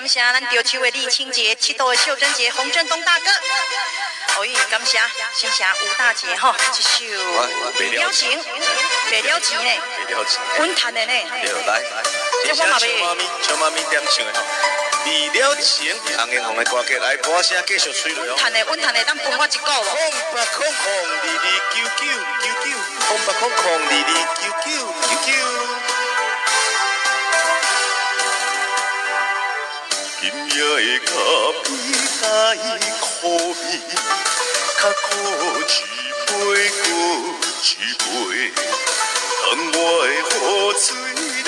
感谢咱潮州的李清杰、七度的秀珍姐、洪振东大哥。哦，感谢新社吴大姐吼，一首《未了情》，未了情呢，稳弹的呢。对，来，这首小妈咪点唱的吼。为了情，红颜红的歌曲来歌声继续吹落哦。稳弹的，咱分我一个无。空白空空，离离九九九九，空白空空，离离九九九九。今夜的咖啡带苦味，较苦一杯过一杯，窗外的雨水落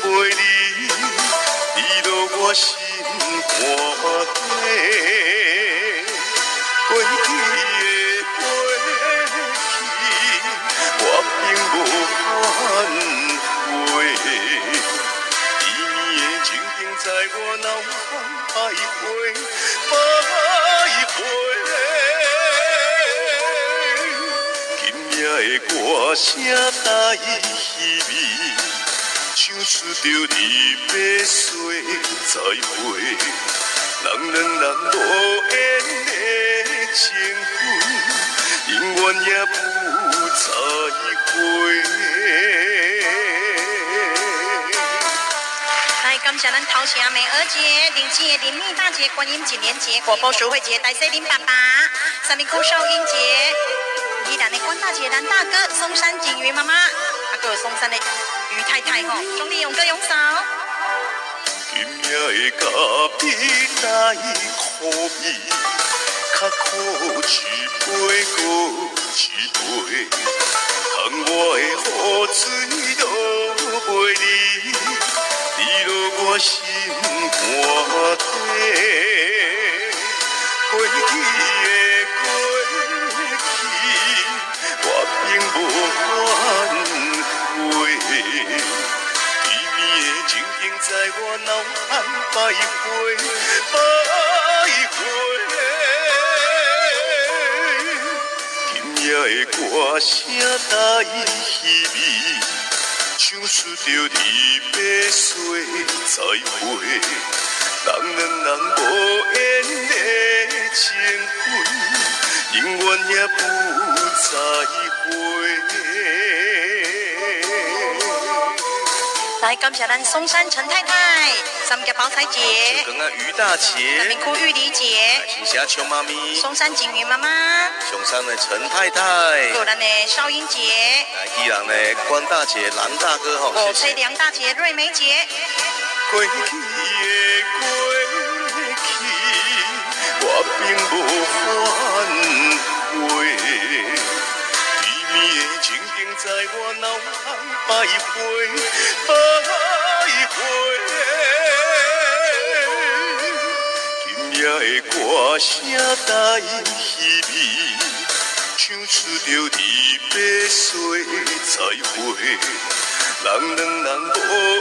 袂离，滴落我心肝底。过去的过去，我并无反悔。情定在我脑海徘徊，徘徊。今夜的歌声带稀微，唱出着离别岁再会。人无缘的情分，永远也不再会。感谢咱头城美娥姐、林姐、林蜜大姐、观音锦莲姐、国宝淑慧姐、戴西林爸爸、三明窟少英姐、宜兰的关大姐、蓝大哥、松山锦瑜妈妈，还有松山的于太太吼，兄弟勇哥勇嫂。今夜的咖啡带苦味，较苦一杯过一杯，窗外的雨水落袂离。滴落我心肝底，过去的过去，我并无反悔。甜蜜的情景在我脑海徘徊，徘徊。今夜的歌声带稀微。唱出着离别岁再会，人无缘的情分，永远也不再会。来，感谢咱松山陈太太、三甲宝彩姐、小港于大姐、南明窟玉梨姐、新社邱妈咪、松山锦瑜妈妈、上山的陈太太，还有咱的少英姐、宜兰的关大姐、蓝大哥吼，我崔梁大姐、瑞梅姐。过去的过去，我并无反悔。甜蜜的情景在我脑海徘徊，徘徊。今夜的歌声带稀微，唱出着离别岁再会。人无